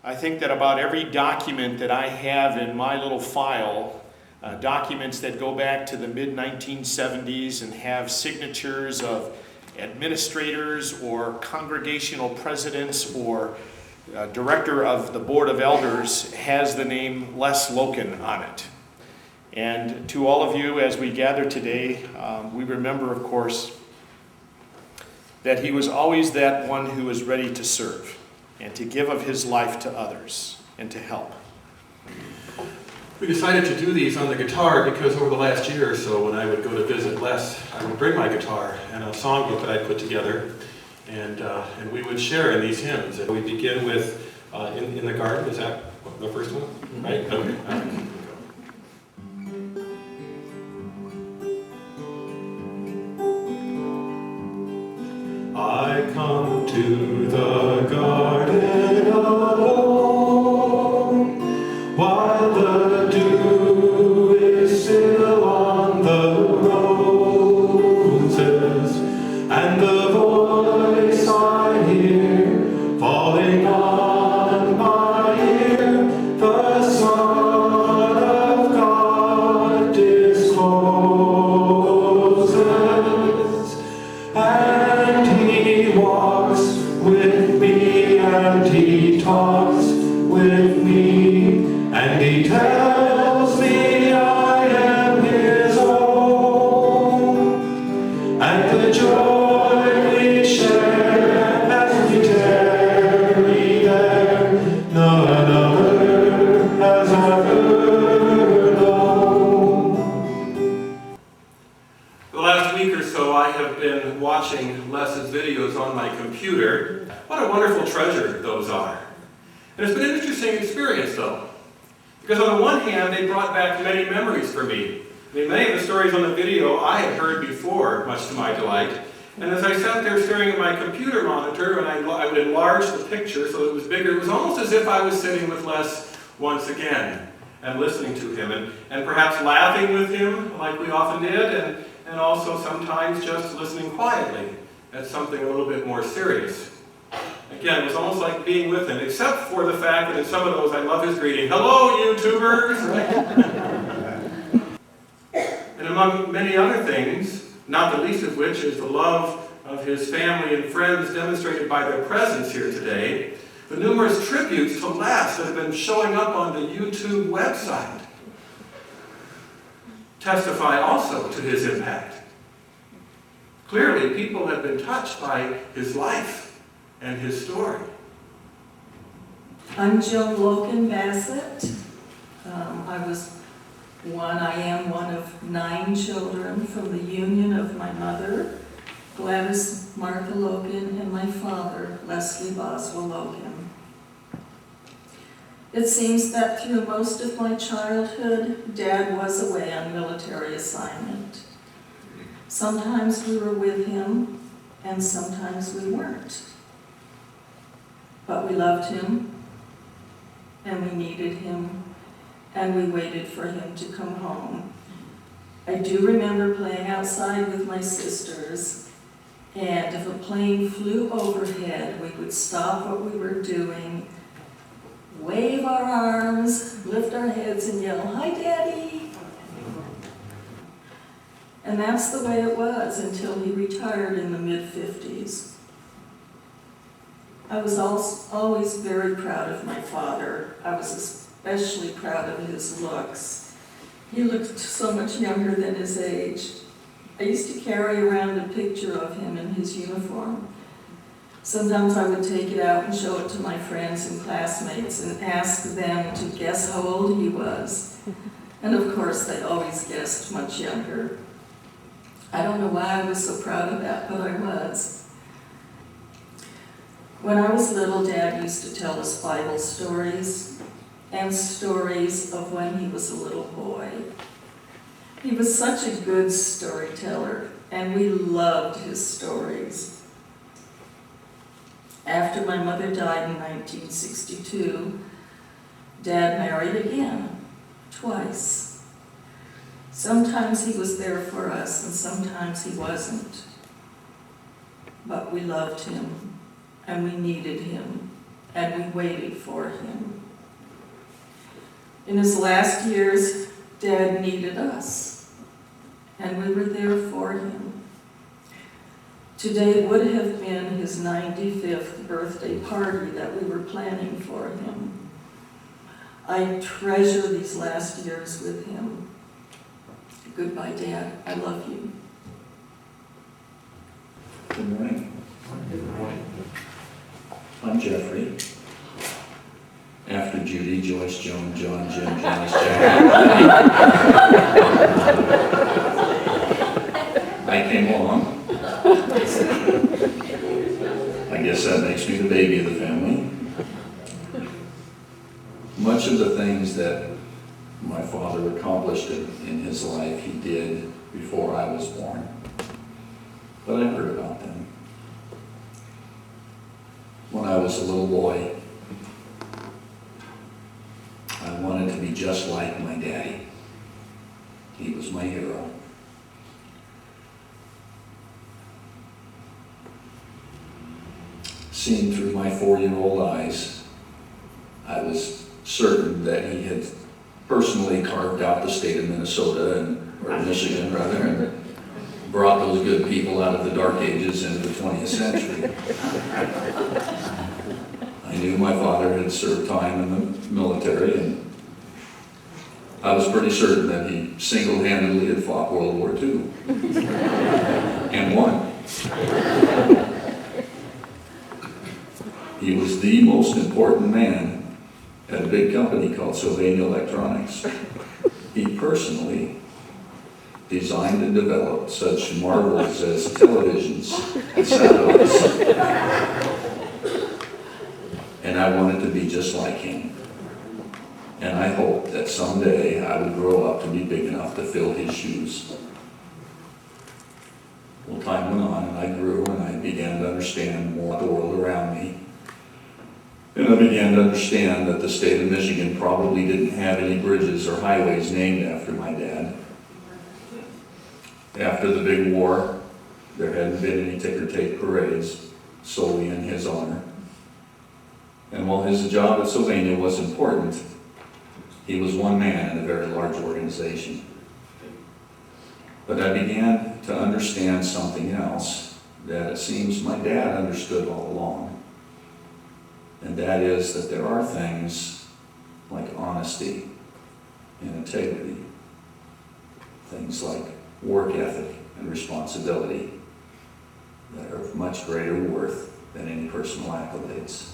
I think that about every document that I have in my little file, documents that go back to the mid-1970s and have signatures of administrators or congregational presidents or director of the Board of Elders, has the name Les Loken on it. And to all of you, as we gather today, we remember, of course, that he was always that one who was ready to serve and to give of his life to others and to help. We decided to do these on the guitar because over the last year or so, when I would go to visit Les, I would bring my guitar and a songbook that I'd put together, and we would share in these hymns. And we begin with in the Garden. Is that the first one? Right? Okay. All right. I come to the garden alone, while the dew is still on the roses, and the voice I hear falling on my ear, the Son of God discloses, and He walks with me, and He talks with me, and He tells me I am His own, and the joy we share as we tarry there, none other has ever known. The last week or so, I have been watching Les's videos on my computer. What a wonderful treasure those are. And it's been an interesting experience, though. Because on the one hand, they brought back many memories for me. I mean, many of the stories on the video I had heard before, much to my delight. And as I sat there staring at my computer monitor, and I would enlarge the picture so it was bigger, it was almost as if I was sitting with Les once again and listening to him, and perhaps laughing with him, like we often did, and also sometimes just listening quietly at something a little bit more serious. Again, it was almost like being with him, except for the fact that in some of those I love his greeting, "Hello, YouTubers!" Right? And among many other things, not the least of which is the love of his family and friends demonstrated by their presence here today, the numerous tributes to Les that have been showing up on the YouTube website testify also to his impact. Clearly, people have been touched by his life and his story. I'm Jill Loken Bassett. I am one of 9 children from the union of my mother, Gladys Martha Loken, and my father, Leslie Boswell Loken. It seems that through most of my childhood, Dad was away on military assignment. Sometimes we were with him, and sometimes we weren't. But we loved him, and we needed him, and we waited for him to come home. I do remember playing outside with my sisters, and if a plane flew overhead, we would stop what we were doing, wave our arms, lift our heads, and yell, "Hi, Daddy!" And that's the way it was until he retired in the mid-50s. I was always very proud of my father. I was especially proud of his looks. He looked so much younger than his age. I used to carry around a picture of him in his uniform. Sometimes I would take it out and show it to my friends and classmates and ask them to guess how old he was. And of course, they always guessed much younger. I don't know why I was so proud of that, but I was. When I was little, Dad used to tell us Bible stories and stories of when he was a little boy. He was such a good storyteller, and we loved his stories. After my mother died in 1962, Dad married again, twice. Sometimes he was there for us, and sometimes he wasn't. But we loved him, and we needed him, and we waited for him. In his last years, Dad needed us, and we were there for him. Today would have been his 95th birthday party that we were planning for him. I treasure these last years with him. Goodbye, Dad. I love you. Good morning. Good morning. I'm Jeffrey. After Judy, Joyce, Joan, John, Jim, Janice, Jack. I came along. I guess that makes me the baby of the family. Much of the things that my father accomplished in his life, he did before I was born. But I heard about them. When I was a little boy, I wanted to be just like my daddy. He was my hero. Seeing through my 4-year-old eyes, I was certain that he had personally carved out the state of Minnesota, or Michigan rather, and brought those good people out of the dark ages into the 20th century. I knew my father had served time in the military, and I was pretty certain that he single-handedly had fought World War II and won. He was the most important man at a big company called Sylvania Electronics. He personally designed and developed such marvels as televisions and satellites. And I wanted to be just like him. And I hoped that someday I would grow up to be big enough to fill his shoes. Well, time went on, and I grew, and I began to understand more of the world around me. And I began to understand that the state of Michigan probably didn't have any bridges or highways named after my dad. After the big war, there hadn't been any ticker tape parades solely in his honor. And while his job at Sylvania was important, he was one man in a very large organization. But I began to understand something else that it seems my dad understood all along. And that is that there are things like honesty and integrity, things like work ethic and responsibility that are of much greater worth than any personal accolades.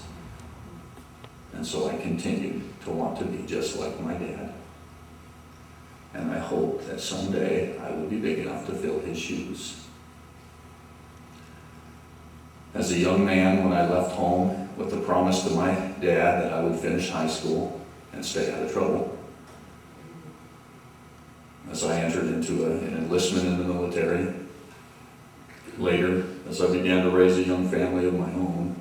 And so I continued to want to be just like my dad. And I hope that someday I will be big enough to fill his shoes. As a young man, when I left home with the promise to my dad that I would finish high school and stay out of trouble, as I entered into an enlistment in the military, later, as I began to raise a young family of my own,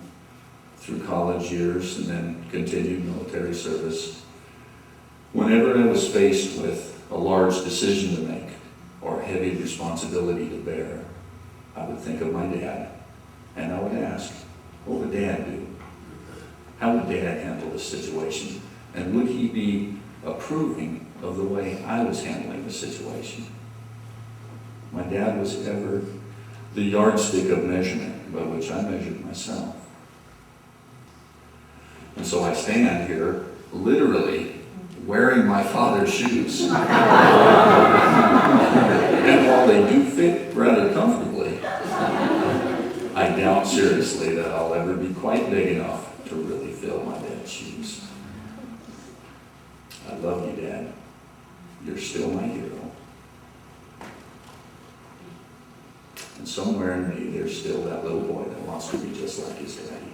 through college years and then continued military service, whenever I was faced with a large decision to make or a heavy responsibility to bear, I would think of my dad and I would ask, what would Dad do? How would Dad handle this situation? And would he be approving of the way I was handling the situation? My dad was ever the yardstick of measurement by which I measured myself. And so I stand here, literally, wearing my father's shoes. And while they do fit rather comfortably, I doubt seriously that I'll ever be quite big enough to really fill my dad's shoes. I love you, Dad. You're still my hero. And somewhere in me, there's still that little boy that wants to be just like his daddy.